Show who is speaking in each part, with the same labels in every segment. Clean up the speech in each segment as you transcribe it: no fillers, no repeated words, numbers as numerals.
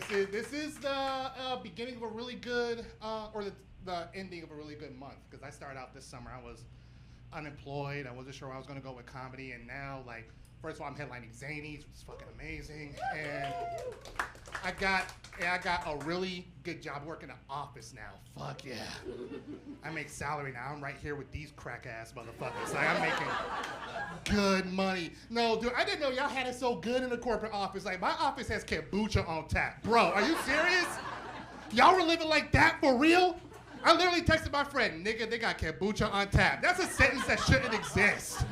Speaker 1: this is the beginning of a really good, or the ending of a really good month. Because I started out this summer, I was unemployed. I wasn't sure where I was going to go with comedy, and now, like, first of all, I'm headlining Zanies, which is fucking amazing, and I got a really good job working in the office now. Fuck yeah. I make salary now. I'm right here with these crack ass motherfuckers. Like, I'm making good money. No, dude, I didn't know y'all had it so good in the corporate office. Like, my office has kombucha on tap. Bro, are you serious? Y'all were living like that for real? I literally texted my friend, nigga, they got kombucha on tap. That's a sentence that shouldn't exist.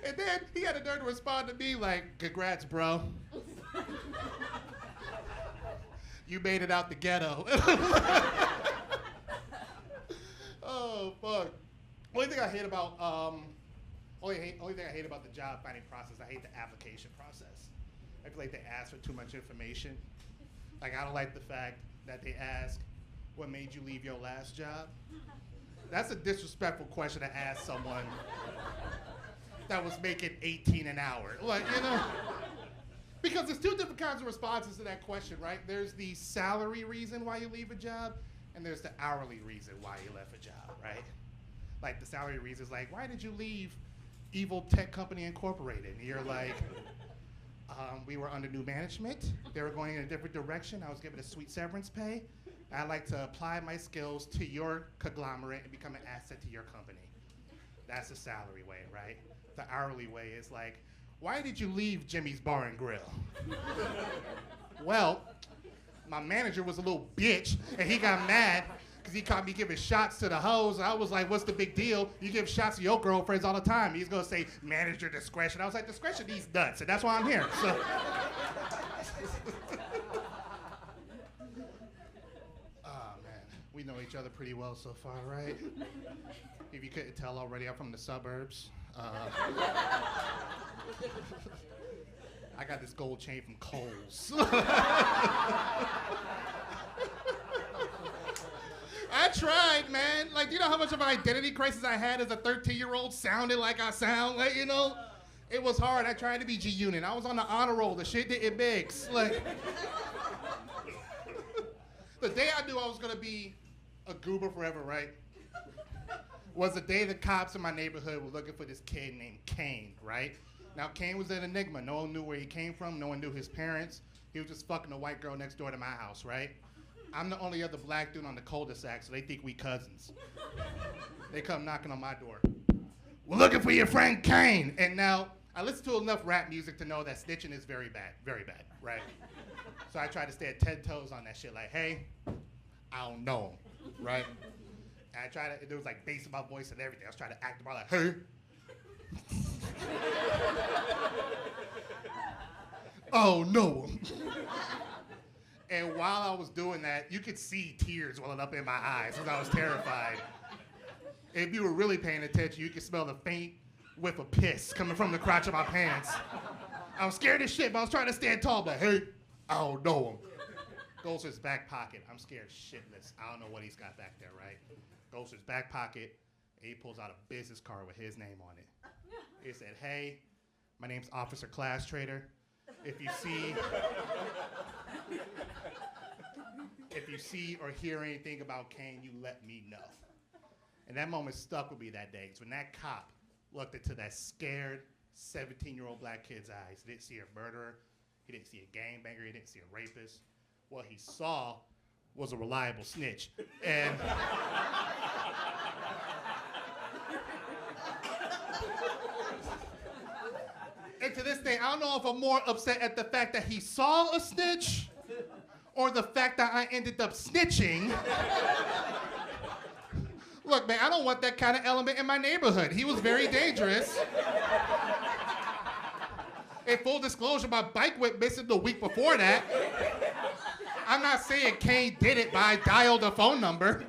Speaker 1: And then he had a nerve to respond to me like, congrats, bro. You made it out the ghetto. Oh, fuck. Only thing I hate about only thing I hate about the job finding process, I hate the application process. I feel like they ask for too much information. Like, I don't like the fact that they ask, what made you leave your last job? That's a disrespectful question to ask someone that was making 18 an hour. Like, you know? Because there's two different kinds of responses to that question, right? There's the salary reason why you leave a job, and there's the hourly reason why you left a job, right? Like, the salary reason is like, why did you leave Evil Tech Company Incorporated? And you're like, we were under new management. They were going in a different direction. I was given a sweet severance pay. I'd like to apply my skills to your conglomerate and become an asset to your company. That's the salary way, right? The hourly way is like, why did you leave Jimmy's Bar and Grill? Well, my manager was a little bitch, and he got mad because he caught me giving shots to the hoes. I was like, what's the big deal? You give shots to your girlfriends all the time. He's gonna say, manager discretion. I was like, discretion needs nuts, and that's why I'm here. So. Oh, man. We know each other pretty well so far, right? If you couldn't tell already, I'm from the suburbs. I got this gold chain from Kohl's. I tried, man. Like, you know how much of an identity crisis I had as a 13-year-old sounding like I sound? Like, you know? It was hard. I tried to be G-Unit. I was on the honor roll. The shit didn't mix. Like, the day I knew I was going to be a goober forever, right? Was the day the cops in my neighborhood were looking for this kid named Kane, right? Now, Kane was an enigma. No one knew where he came from. No one knew his parents. He was just fucking a white girl next door to my house, right? I'm the only other black dude on the cul-de-sac, so they think we cousins. They come knocking on my door. We're looking for your friend Kane. And now, I listen to enough rap music to know that snitching is very bad, right? So I try to stay at 10 toes on that shit, like, hey, I don't know him, right? And I tried to, there was like bass in my voice and everything. I was trying to act about like, hey. Oh, no. And while I was doing that, you could see tears welling up in my eyes because I was terrified. If you were really paying attention, you could smell the faint whiff of piss coming from the crotch of my pants. I was scared as shit, but I was trying to stand tall, but hey, I don't know him. Goes to his back pocket. I'm scared shitless. I don't know what he's got back there, right? Goes to his back pocket, and he pulls out a business card with his name on it. It said, hey, my name's Officer Class Trader. If you see or hear anything about Kane, you let me know. And that moment stuck with me that day. Because when that cop looked into that scared 17-year-old black kid's eyes, he didn't see a murderer, he didn't see a gangbanger, he didn't see a rapist. What he saw was a reliable snitch. And and to this day, I don't know if I'm more upset at the fact that he saw a snitch or the fact that I ended up snitching. Look, man, I don't want that kind of element in my neighborhood. He was very dangerous. In full disclosure, my bike went missing the week before that. I'm not saying Kane did it, but I dialed a phone number.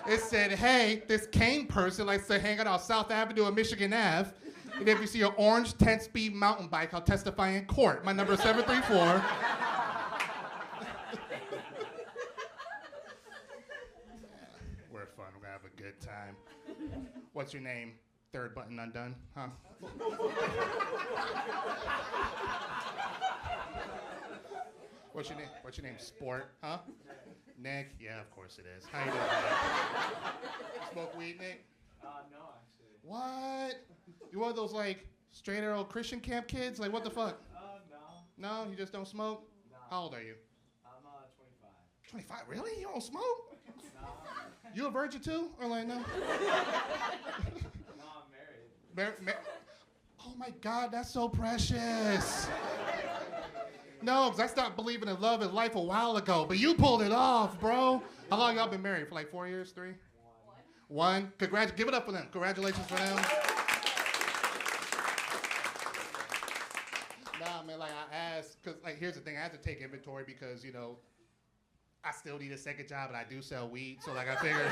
Speaker 1: It said, hey, this Kane person likes to hang out on South Avenue and Michigan Ave. And if you see an orange 10-speed mountain bike, I'll testify in court. My number is 734. We're fun. We're going to have a good time. What's your name? Third button undone, huh? What's your name? What's your name? Sport, huh? Nick? Yeah, of course it is. How you doing, Nick? Smoke weed, Nick?
Speaker 2: No, actually.
Speaker 1: What? You one of those, like, straight arrow Christian camp kids? Like, what the fuck?
Speaker 2: No.
Speaker 1: No? You just don't smoke?
Speaker 2: No.
Speaker 1: How old are you?
Speaker 2: I'm 25.
Speaker 1: 25? Really? You don't smoke?
Speaker 2: No.
Speaker 1: You a virgin too? Or like, no?
Speaker 2: No, I'm married.
Speaker 1: Oh my God, that's so precious. No, because I stopped believing in love and life a while ago, but you pulled it off, bro. How long y'all been married? For like 4 years, 3? One. Give it up for them. Congratulations for them. Nah, man, like I asked, because like here's the thing, I had to take inventory because, you know, I still need a second job and I do sell weed, so like I figured.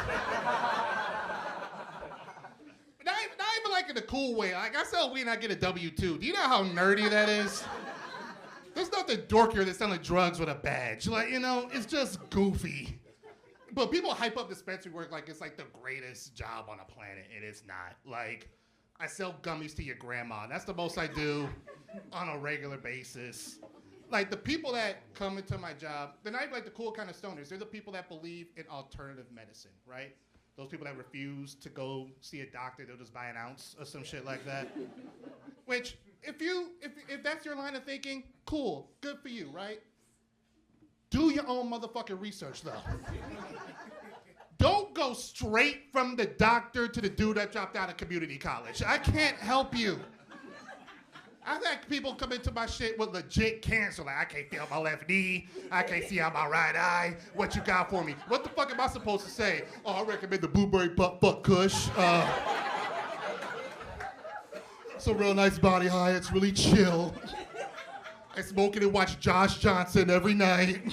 Speaker 1: Not even like in a cool way. Like I sell weed and I get a W-2. Do you know how nerdy that is? There's nothing dorkier than selling drugs with a badge. Like, you know, it's just goofy. But people hype up dispensary work like it's like the greatest job on the planet, and it's not. Like, I sell gummies to your grandma. That's the most I do on a regular basis. Like, the people that come into my job, they're not even like the cool kind of stoners. They're the people that believe in alternative medicine, right? Those people that refuse to go see a doctor, they'll just buy an ounce or some shit like that. Which, if that's your line of thinking, cool, good for you, right? Do your own motherfucking research, though. Don't go straight from the doctor to the dude that dropped out of community college. I can't help you. I've had people come into my shit with legit cancer. Like, I can't feel my left knee. I can't see out my right eye. What you got for me? What the fuck am I supposed to say? Oh, I recommend the Blueberry Butt Kush. It's a real nice body high. It's really chill. I smoke it and watch Josh Johnson every night.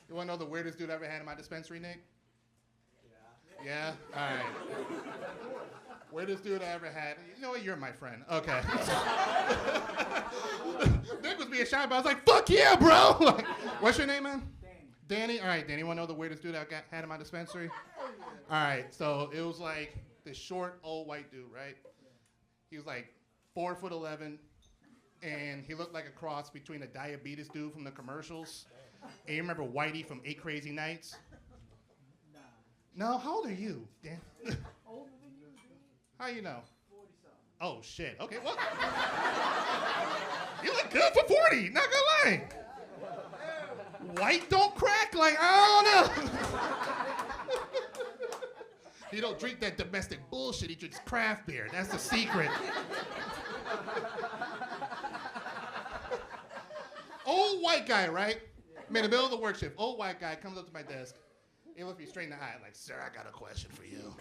Speaker 1: You want to know the weirdest dude I ever had in my dispensary, Nick? Yeah? All right. Weirdest dude I ever had. You know what? You're my friend. Okay. Nick was being shy, but I was like, fuck yeah, bro. Like, what's your name, man? Danny. All right, Danny. You want to know the weirdest dude I had in my dispensary? All right. So it was like this short, old white dude, right? He was like 4'11", and he looked like a cross between a diabetes dude from the commercials. And you remember Whitey from 8 Crazy Nights? No? How old are you, Dan?
Speaker 2: Older than you,
Speaker 1: How you know?
Speaker 2: 40-something.
Speaker 1: Oh, shit. Okay, well. You look good for 40, not gonna lie. White don't crack, like, I don't know. He don't drink that domestic bullshit, he drinks craft beer. That's the secret. Old white guy, right? I'm in the middle of the work shift. Old white guy comes up to my desk. He looks me straight in the eye, like, sir, I got a question for you.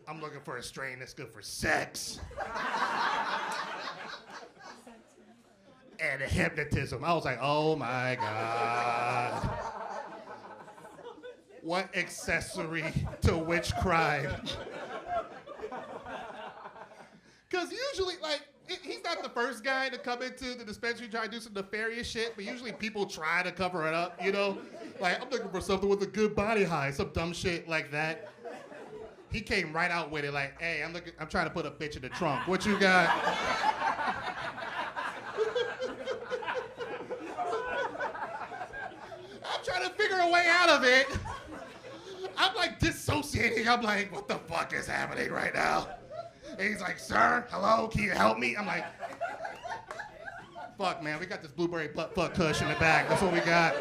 Speaker 1: I'm looking for a strain that's good for sex. And hypnotism. I was like, oh my God. What accessory to which crime? Because usually, like, he's not the first guy to come into the dispensary trying to do some nefarious shit, but usually people try to cover it up, you know? Like, I'm looking for something with a good body high, some dumb shit like that. He came right out with it like, hey, I'm trying to put a bitch in the trunk. What you got? I'm trying to figure a way out of it. I'm like dissociating. I'm like, what the fuck is happening right now? And he's like, sir, hello, can you help me? I'm like, fuck, man, we got this Blueberry Butt Kush in the back. That's what we got.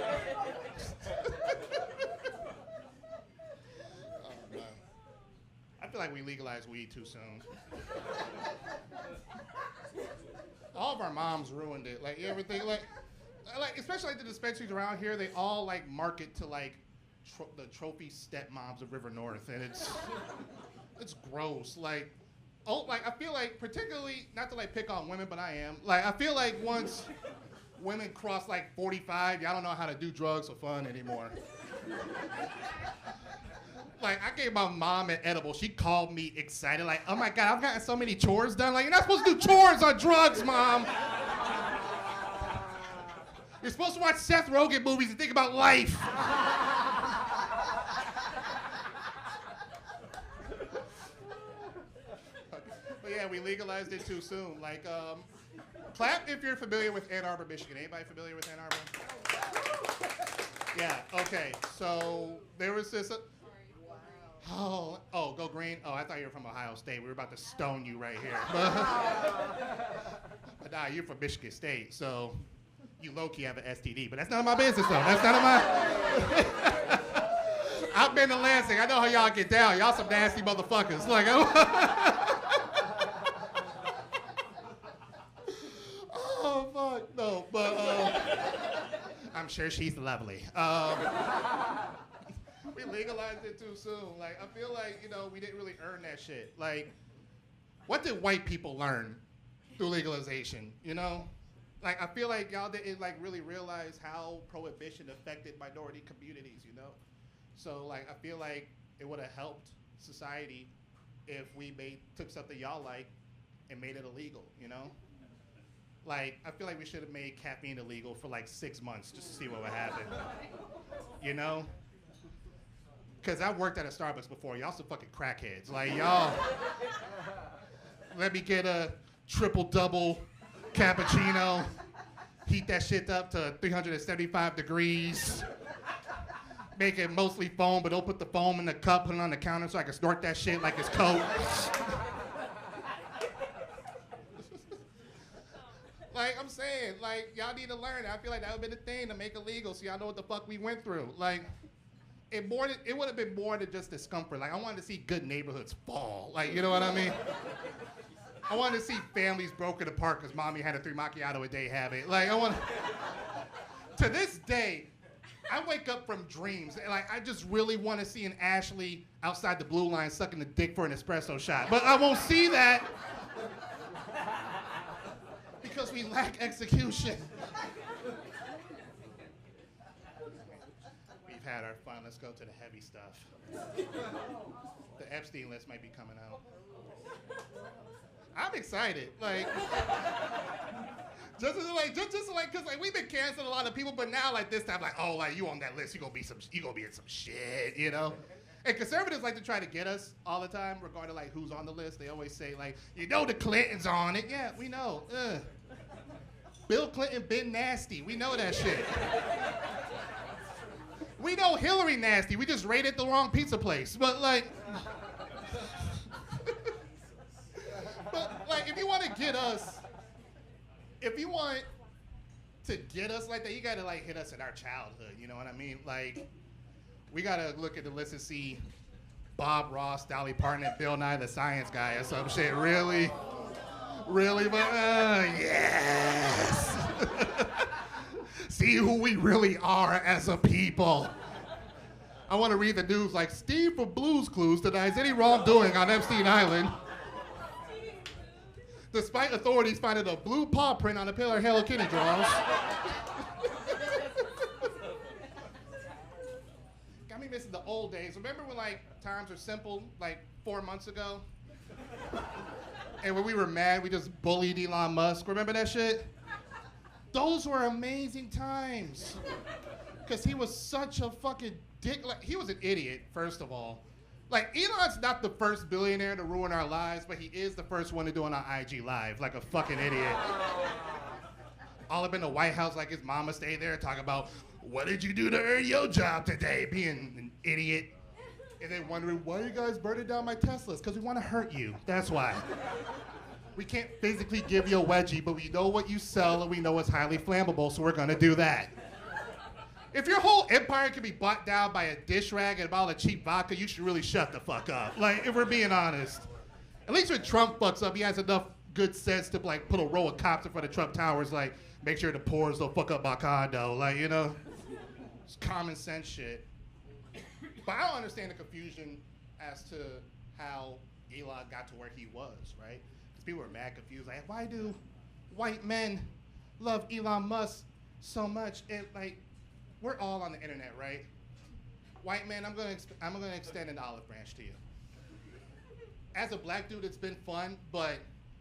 Speaker 1: Oh, man. I feel like we legalized weed too soon. All of our moms ruined it. Like, you ever think, like especially like the dispensaries around here, they all like market to like the trophy stepmoms of River North, and it's gross. Like, I feel like, particularly, not to like pick on women, but I am. Like, I feel like once women cross like 45, y'all don't know how to do drugs for fun anymore. Like, I gave my mom an edible. She called me excited, like, oh my God, I've gotten so many chores done. Like, you're not supposed to do chores on drugs, Mom. You're supposed to watch Seth Rogen movies and think about life. Yeah, we legalized it too soon. Like, clap if you're familiar with Ann Arbor, Michigan. Anybody familiar with Ann Arbor? Yeah, okay. So there was this. Oh, go green. Oh, I thought you were from Ohio State. We were about to stone you right here. But nah, you're from Michigan State, so you low-key have an STD. But that's none of my business, though. That's none of my. I've been to Lansing. I know how y'all get down. Y'all some nasty motherfuckers. Like, oh fuck, no. But I'm sure she's lovely. We legalized it too soon. Like, I feel like, we didn't really earn that shit. Like, what did white people learn through legalization, Like, I feel like y'all didn't, like, really realize how prohibition affected minority communities, So, like, I feel like it would have helped society if we took something y'all like and made it illegal, Like, I feel like we should have made caffeine illegal for, like, 6 months just to see what would happen, Because I worked at a Starbucks before. Y'all some fucking crackheads. Like, y'all, let me get a triple-double cappuccino, heat that shit up to 375 degrees, make it mostly foam, but don't put the foam in the cup, put it on the counter so I can snort that shit like it's Coke. Like, I'm saying, like, y'all need to learn. I feel like that would have been the thing to make it legal so y'all know what the fuck we went through. Like, it would have been more than just discomfort. Like, I wanted to see good neighborhoods fall. Like, you know what I mean? I wanted to see families broken apart because mommy had a 3 macchiato a day habit. Like, to this day, I wake up from dreams. And, like, I just really want to see an Ashley outside the blue line sucking the dick for an espresso shot. But I won't see that because we lack execution. We've had our fun. Let's go to the heavy stuff. The Epstein list might be coming out. I'm excited. Like, just because like we've been canceling a lot of people, but now like this time, like, oh, like you on that list, you gonna be in some shit, And conservatives like to try to get us all the time, regarding like who's on the list. They always say like, the Clintons on it. Yeah, we know. Bill Clinton been nasty. We know that shit. We know Hillary nasty. We just raided the wrong pizza place. But like, if you want to get us, like that, you gotta like hit us in our childhood. You know what I mean? Like, we gotta look at the list and see Bob Ross, Dolly Parton, and Bill Nye the Science Guy or some shit. Really? But yes. See who we really are as a people. I want to read the news like Steve from Blue's Clues denies any wrongdoing on Epstein Island, despite authorities finding a blue paw print on a pair of Hello Kitty drawers. Got me missing the old days. Remember when like times were simple, like 4 months ago? And when we were mad, we just bullied Elon Musk. Remember that shit? Those were amazing times. Because he was such a fucking dick. Like, he was an idiot, first of all. Like, Elon's not the first billionaire to ruin our lives, but he is the first one to do it on IG Live, like a fucking idiot. All up in the White House like his mama stayed there talking about, what did you do to earn your job today? Being an idiot. And then wondering, why are you guys burning down my Teslas? Because we want to hurt you. That's why. We can't physically give you a wedgie, but we know what you sell and we know it's highly flammable, so we're going to do that. If your whole empire can be bought down by a dish rag and a bottle of cheap vodka, you should really shut the fuck up. Like, if we're being honest. At least when Trump fucks up, he has enough good sense to, like, put a row of cops in front of Trump Towers, like, make sure the poors don't fuck up my condo. Like, it's common sense shit. But I don't understand the confusion as to how Elon got to where he was, right? Because people were mad confused. Like, why do white men love Elon Musk so much? And, like, we're all on the internet, right? White man, I'm gonna extend an olive branch to you. As a black dude, it's been fun, but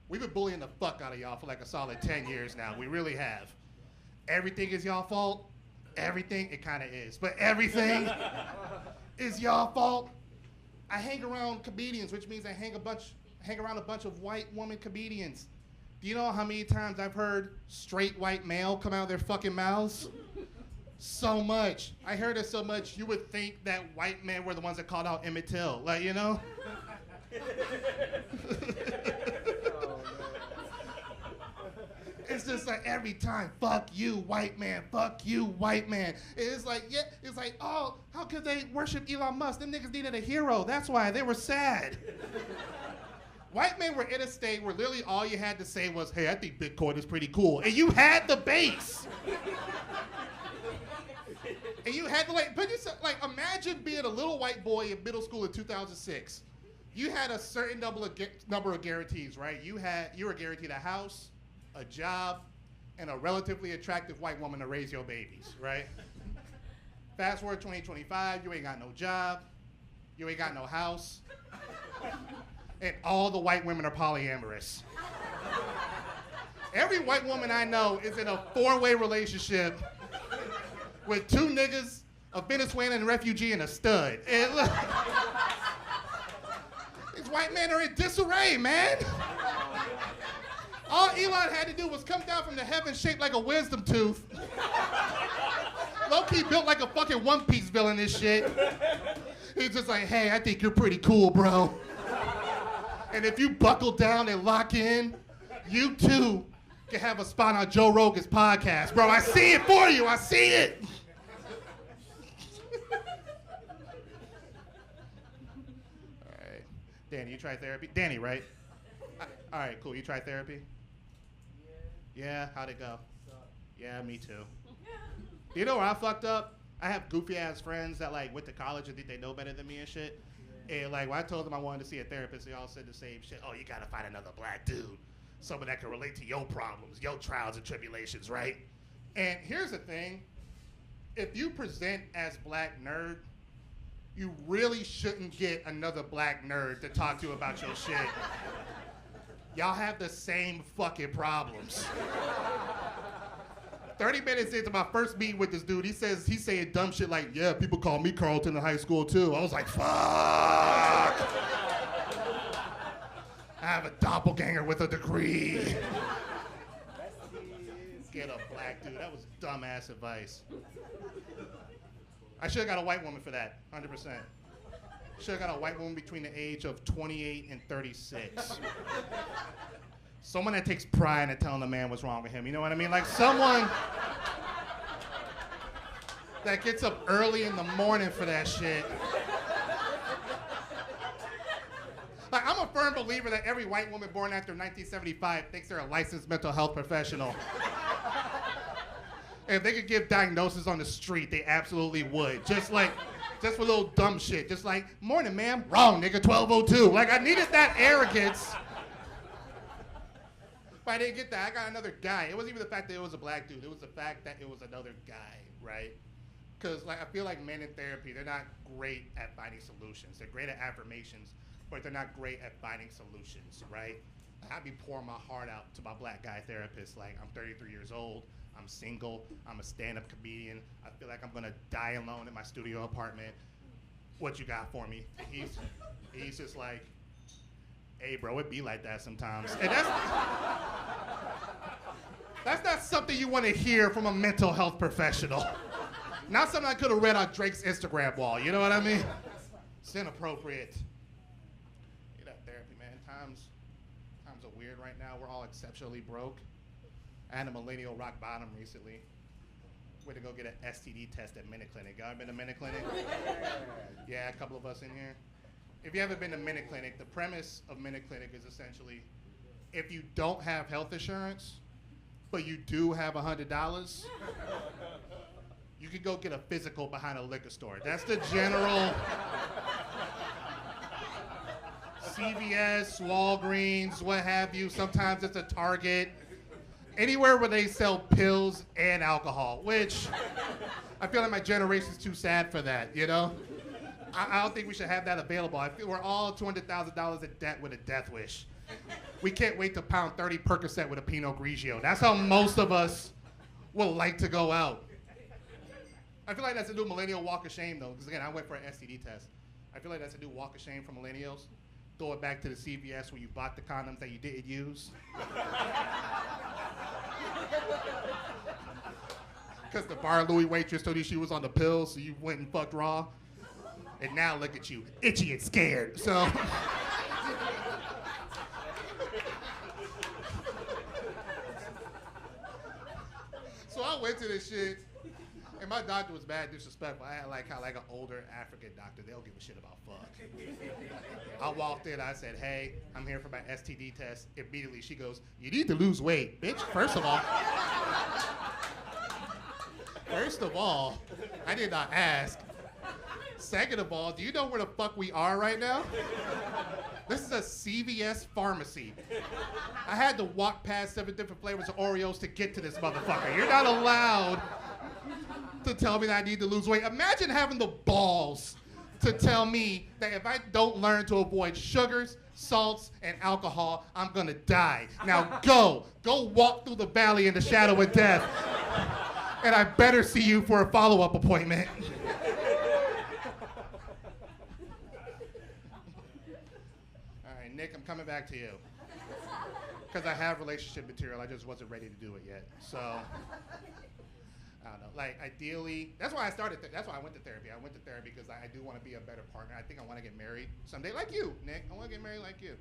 Speaker 1: we've been bullying the fuck out of y'all for like a solid 10 years now. We really have. Everything is y'all fault. Everything, it kind of is, but everything is y'all fault. I hang around comedians, which means I hang around a bunch of white woman comedians. Do you know how many times I've heard straight white male come out of their fucking mouths? So much. I heard it so much, you would think that white men were the ones that called out Emmett Till. Like, you know? It's just like every time, fuck you, white man, fuck you, white man. It's like, yeah, it's like, oh, how could they worship Elon Musk? Them niggas needed a hero. That's why they were sad. White men were in a state where literally all you had to say was, hey, I think Bitcoin is pretty cool. And you had the base. And you had to put yourself, imagine being a little white boy in middle school in 2006. You had a certain number of guarantees, right? You were guaranteed a house, a job, and a relatively attractive white woman to raise your babies, right? Fast forward 2025, you ain't got no job, you ain't got no house, and all the white women are polyamorous. Every white woman I know is in a 4-way relationship with 2 niggas, a Venezuelan refugee, and a stud. And look, these white men are in disarray, man. All Elon had to do was come down from the heavens shaped like a wisdom tooth. Low-key built like a fucking One Piece villain and shit. He's just like, hey, I think you're pretty cool, bro. And if you buckle down and lock in, you too can have a spot on Joe Rogan's podcast. Bro, I see it for you. I see it. All right. Danny, you try therapy? Danny, right? All right, cool. You try therapy? Yeah, how'd it go? Yeah, me too. You know where I fucked up? I have goofy ass friends that went to college and think they know better than me and shit. And when I told them I wanted to see a therapist, they all said the same shit. Oh, you gotta find another black dude, someone that can relate to your problems, your trials and tribulations, right? And here's the thing: if you present as black nerd, you really shouldn't get another black nerd to talk to you about your shit. Y'all have the same fucking problems. 30 minutes into my first meeting with this dude, he's saying dumb shit like, yeah, people call me Carlton in high school too. I was like, fuck. I have a doppelganger with a degree. Get a black dude. That was dumbass advice. I should have got a white woman for that, 100%. Should have got a white woman between the age of 28 and 36. Someone that takes pride in telling a man what's wrong with him, you know what I mean? Like someone that gets up early in the morning for that shit. Like, I'm a firm believer that every white woman born after 1975 thinks they're a licensed mental health professional. And if they could give diagnoses on the street, they absolutely would. Just for little dumb shit. Just like, morning, ma'am. Wrong, nigga, 1202. Like, I needed that arrogance. But I didn't get that. I got another guy. It wasn't even the fact that it was a black dude. It was the fact that it was another guy, right? Because I feel like men in therapy, they're not great at finding solutions. They're great at affirmations, but they're not great at finding solutions, right? I'd be pouring my heart out to my black guy therapist. Like, I'm 33 years old. I'm single. I'm a stand-up comedian. I feel like I'm gonna die alone in my studio apartment. What you got for me? He's just like, hey, bro, it be like that sometimes. And that's not something you want to hear from a mental health professional. Not something I could have read on Drake's Instagram wall. You know what I mean? It's inappropriate. You know, therapy, man. Times are weird right now. We're all exceptionally broke. I had a millennial rock bottom recently. Went to go get an STD test at Minute Clinic. Y'all been to Minute Clinic? Yeah, a couple of us in here. If you haven't been to Minute Clinic, the premise of Minute Clinic is essentially, if you don't have health insurance, but you do have $100, you could go get a physical behind a liquor store. That's the general CVS, Walgreens, what have you. Sometimes it's a Target. Anywhere where they sell pills and alcohol, which I feel like my generation's too sad for that, you know? I don't think we should have that available. I feel we're all $200,000 in debt with a death wish. We can't wait to pound 30 Percocet with a Pinot Grigio. That's how most of us would like to go out. I feel like that's a new millennial walk of shame, though, because, again, I went for an STD test. I feel like that's a new walk of shame for millennials. Throw it back to the CVS where you bought the condoms that you didn't use. Because the Bar Louie waitress told you she was on the pills, so you went and fucked raw. And now look at you, itchy and scared. So. So I went to this shit, and my doctor was bad disrespectful. I had like an older African doctor. They don't give a shit about fuck. I walked in, I said, hey, I'm here for my STD test. Immediately she goes, you need to lose weight. Bitch, first of all, I did not ask. Second of all, do you know where the fuck we are right now? This is a CVS pharmacy. I had to walk past 7 different flavors of Oreos to get to this motherfucker. You're not allowed to tell me that I need to lose weight. Imagine having the balls to tell me that if I don't learn to avoid sugars, salts, and alcohol, I'm gonna die. Now go walk through the valley in the shadow of death, and I better see you for a follow-up appointment. All right, Nick, I'm coming back to you. Because I have relationship material, I just wasn't ready to do it yet. So, I don't know. Like, ideally, that's why I started, that's why I went to therapy. I went to therapy because I do want to be a better partner. I think I want to get married someday, like you, Nick. I want to get married like you.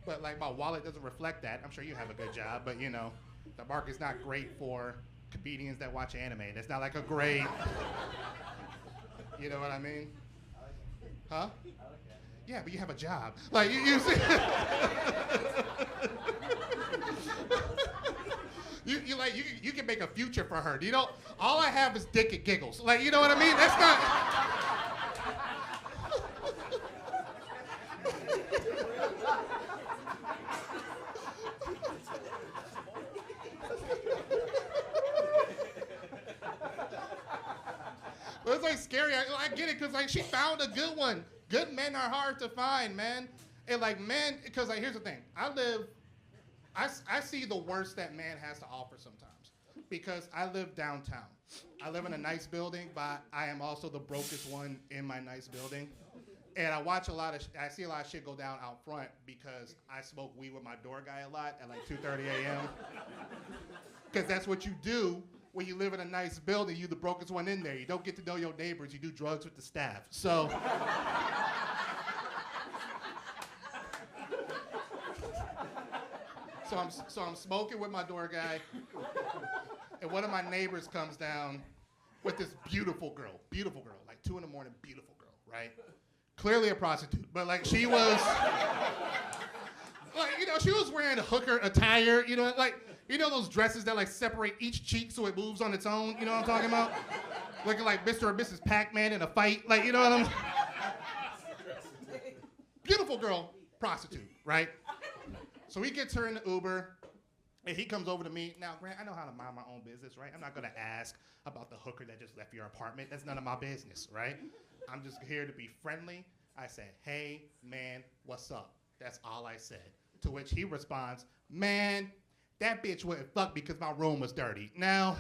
Speaker 1: But, like, my wallet doesn't reflect that. I'm sure you have a good job, but, you know, the market's not great for comedians that watch anime. That's not like a great, you know what I mean? Huh? Yeah, but you have a job. Like, you see? You can make a future for her. You know, all I have is dick and giggles. Like, you know what I mean? That's not. But it's like scary. I get it because like she found a good one. Good men are hard to find, man. And like men, because like here's the thing. I see the worst that man has to offer sometimes because I live downtown. I live in a nice building, but I am also the brokest one in my nice building. And I see a lot of shit go down out front because I smoke weed with my door guy a lot at like 2:30 a.m. Because that's what you do when you live in a nice building. You the brokest one in there. You don't get to know your neighbors. You do drugs with the staff. So. So I'm smoking with my door guy, and one of my neighbors comes down with this beautiful girl, like 2 a.m, beautiful girl, right? Clearly a prostitute, but like she was, like, you know, she was wearing a hooker attire, you know, like, you know those dresses that like separate each cheek so it moves on its own, you know what I'm talking about? Looking like Mr. or Mrs. Pac-Man in a fight, like, you know what I'm, beautiful girl, prostitute, right? So he gets her in the Uber, and he comes over to me. Now, Grant, I know how to mind my own business, right? I'm not gonna ask about the hooker that just left your apartment. That's none of my business, right? I'm just here to be friendly. I said, hey, man, what's up? That's all I said. To which he responds, man, that bitch wouldn't fuck because my room was dirty. Now,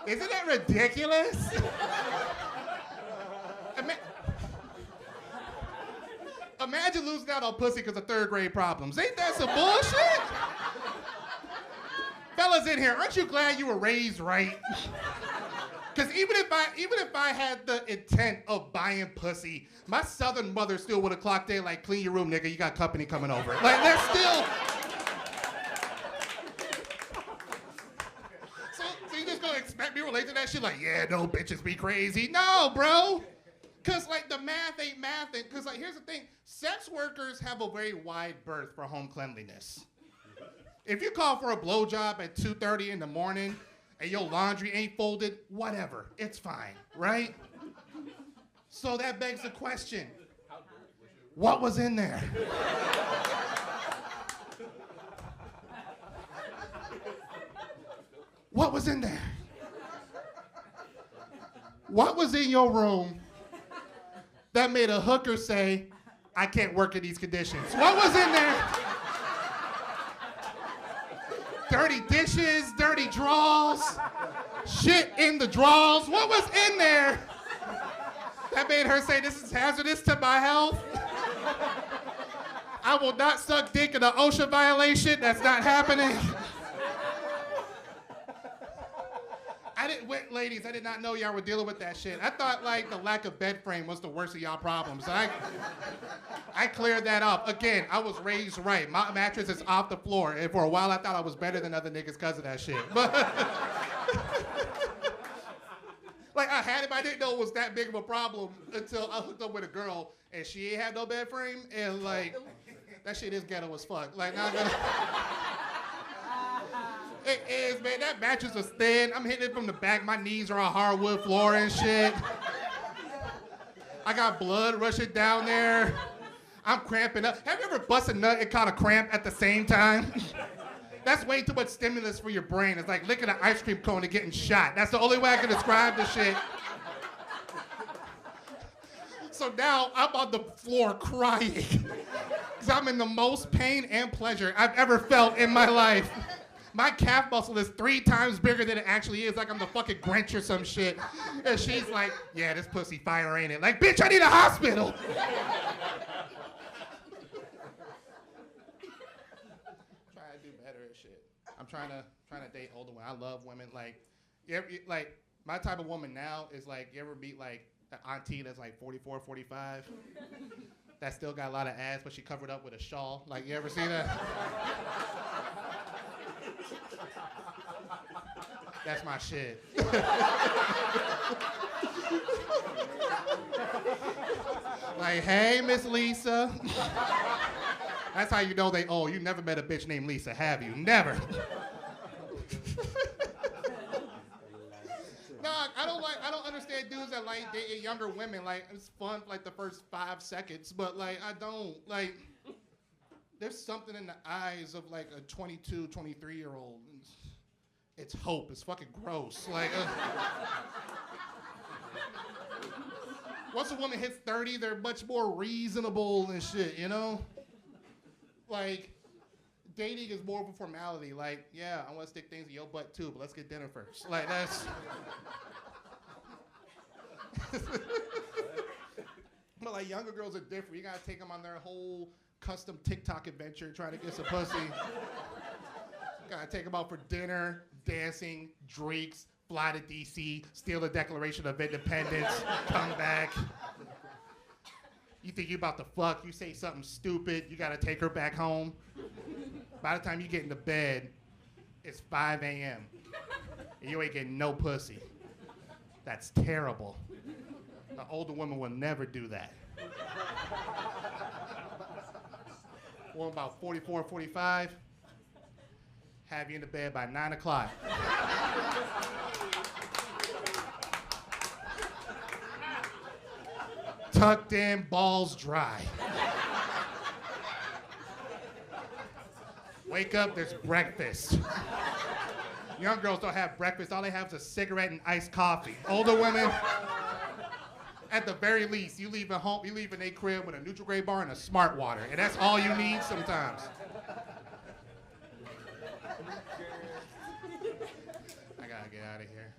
Speaker 1: isn't that ridiculous? Imagine losing out on pussy because of 3rd grade problems. Ain't that some bullshit? Fellas in here, aren't you glad you were raised right? Because even if I had the intent of buying pussy, my southern mother still would have clocked in like, clean your room, nigga, you got company coming over. Like, they're still. So you just gonna expect me to relate to that shit? Like, yeah, no, bitches be crazy. No, bro. Because, like, the math ain't mathin'. Because, like, here's the thing. Sex workers have a very wide berth for home cleanliness. If you call for a blowjob at 2:30 in the morning and your laundry ain't folded, whatever. It's fine, right? So that begs the question. What was in there? What was in there? What was in your room that made a hooker say, I can't work in these conditions? What was in there? Dirty dishes, dirty drawers, shit in the drawers. What was in there that made her say this is hazardous to my health? I will not suck dick in an OSHA violation. That's not happening. Ladies, I did not know y'all were dealing with that shit. I thought like the lack of bed frame was the worst of y'all problems. I cleared that up. Again, I was raised right. My mattress is off the floor. And for a while I thought I was better than other niggas because of that shit. But like I had it, but I didn't know it was that big of a problem until I hooked up with a girl and she ain't had no bed frame. And like, that shit is ghetto as fuck. Like, not gonna... It is, man. That mattress was thin. I'm hitting it from the back. My knees are on hardwood floor and shit. I got blood rushing down there. I'm cramping up. Have you ever busted a nut and caught a cramp at the same time? That's way too much stimulus for your brain. It's like licking an ice cream cone and getting shot. That's the only way I can describe the shit. So now I'm on the floor crying. Because I'm in the most pain and pleasure I've ever felt in my life. My calf muscle is 3 times bigger than it actually is, like I'm the fucking Grinch or some shit. And she's like, yeah, this pussy fire, ain't it? Like, bitch, I need a hospital. Trying to do better at shit. I'm trying to date older women. I love women. Like, my type of woman now is like, you ever meet like an auntie that's like 44, 45? That still got a lot of ass, but she covered up with a shawl. Like, you ever see that? That's my shit. Like, hey, Miss Lisa. That's how you know they old. You never met a bitch named Lisa, have you? Never. No, I don't understand dudes that like dating younger women. Like, it's fun for like the first 5 seconds, but like, I don't, like, there's something in the eyes of like a 22, 23-year-old. It's hope. It's fucking gross. Like, once a woman hits 30, they're much more reasonable and shit, you know? Like, dating is more of a formality. Like, yeah, I want to stick things in your butt too, but let's get dinner first. Like, that's... But like, younger girls are different. You gotta take them on their whole custom TikTok adventure trying to get some pussy. Gotta take them out for dinner, dancing, drinks, fly to DC, steal the Declaration of Independence, come back. You think you about to fuck, you say something stupid, you gotta take her back home. By the time you get into bed, it's 5 a.m. and you ain't getting no pussy. That's terrible. The older woman will never do that. Woman about 44, 45, have you in the bed by 9 o'clock. Tucked in, balls dry. Wake up, there's breakfast. Young girls don't have breakfast. All they have is a cigarette and iced coffee. Older women, at the very least, you leave a crib with a Nutri-Grain bar and a Smart Water, and that's all you need sometimes. I gotta get out of here.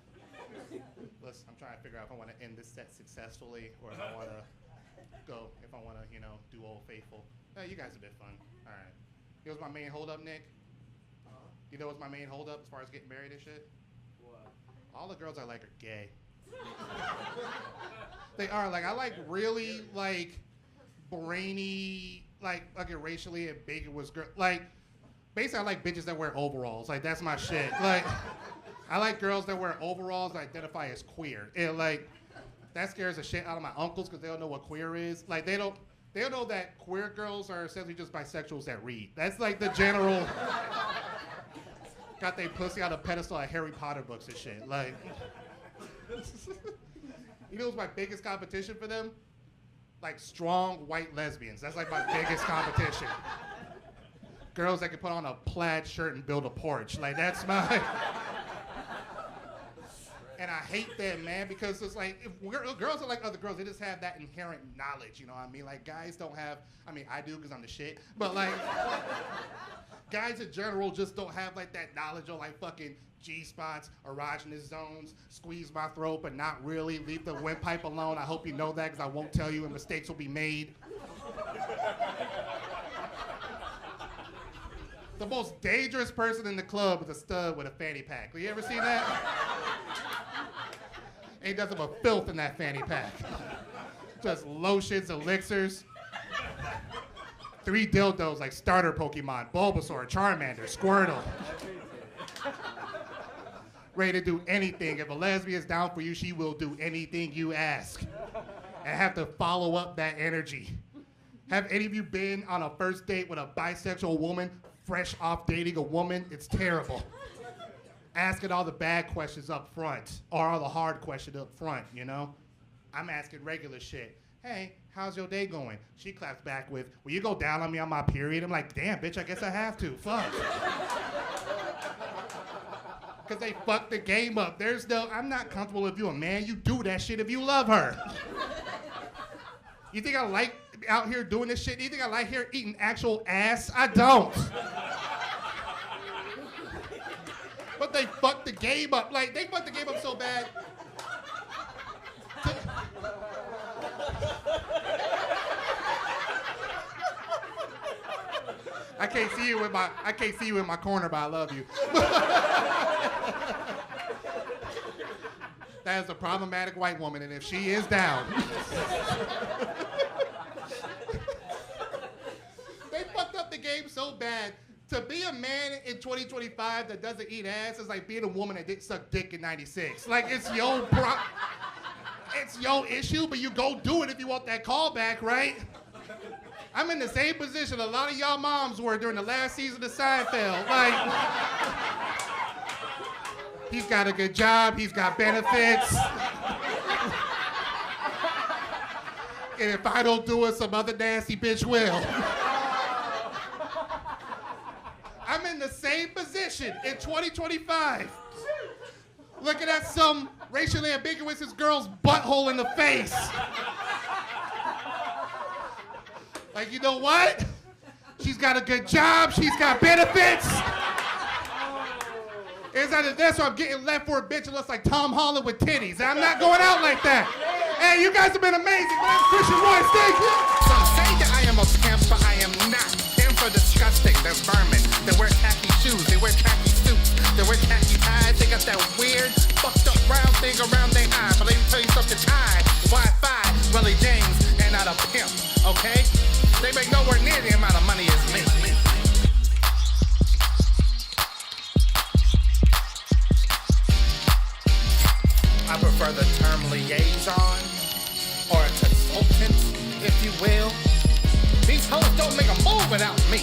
Speaker 1: Listen, I'm trying to figure out if I want to end this set successfully or if I want to go, if I want to, do Old Faithful. You guys have been fun. All right. You know what's my main holdup, Nick? You know what's my main holdup as far as getting married and shit?
Speaker 2: What?
Speaker 1: All the girls I like are gay. They are. Like, I like really, like, brainy, like, racially ambiguous girls. Like, basically, I like bitches that wear overalls. Like, that's my shit. Like, I like girls that wear overalls that identify as queer. And, like, that scares the shit out of my uncles because they don't know what queer is. Like, they don't know that queer girls are essentially just bisexuals that read. That's, like, the general... Got they pussy on a pedestal at Harry Potter books and shit. Like, you know what's my biggest competition for them? Like, strong white lesbians. That's like my biggest competition. Girls that can put on a plaid shirt and build a porch. Like, that's my... And I hate that, man, because it's like, if girls are like other girls, they just have that inherent knowledge, you know what I mean? Like, guys don't have, I mean, I do because I'm the shit, but like, guys in general just don't have like that knowledge on like fucking G-spots, erogenous zones, squeeze my throat, but not really, leave the windpipe alone. I hope you know that because I won't tell you and mistakes will be made. The most dangerous person in the club is a stud with a fanny pack. You ever seen that? Ain't nothing but filth in that fanny pack. Just lotions, elixirs. 3 dildos like starter Pokemon, Bulbasaur, Charmander, Squirtle. Ready to do anything. If a lesbian's down for you, she will do anything you ask. And have to follow up that energy. Have any of you been on a first date with a bisexual woman, fresh off dating a woman? It's terrible. Asking all the bad questions up front, or all the hard questions up front, you know? I'm asking regular shit. Hey, how's your day going? She claps back with, will you go down on me on my period? I'm like, damn, bitch, I guess I have to. Fuck. Because they fucked the game up. There's no, I'm not comfortable if you're a man. You do that shit if you love her. You think I like out here doing this shit? You think I like here eating actual ass? I don't. But they fucked the game up. Like, they fucked the game up so bad. I can't see you in my corner, but I love you. That is a problematic white woman, and if she is down. They fucked up the game so bad. To be a man in 2025 that doesn't eat ass is like being a woman that didn't suck dick in '96. Like, it's your issue, but you go do it if you want that call back, right? I'm in the same position a lot of y'all moms were during the last season of Seinfeld. Like, he's got a good job, he's got benefits. And if I don't do it, some other nasty bitch will. I'm in the same position in 2025. Looking at some racially ambiguous girl's butthole in the face. Like, you know what? She's got a good job, she's got benefits. It's either this or I'm getting left for a bitch that looks like Tom Holland with titties. I'm not going out like that. Hey, you guys have been amazing. My name's Christian Royce, thank you.
Speaker 3: Some say that I am a pimp, but I am not. Them for disgusting, they're vermin. They wear khaki shoes, they wear khaki suits, they wear khaki ties. They got that weird, fucked up round thing around their eye. But let me tell you something, Wi-Fi, Willie James, and not a pimp, okay? They make nowhere near the amount of money as me. I prefer the term liaison, or a consultant, if you will. These hoes don't make a move without me.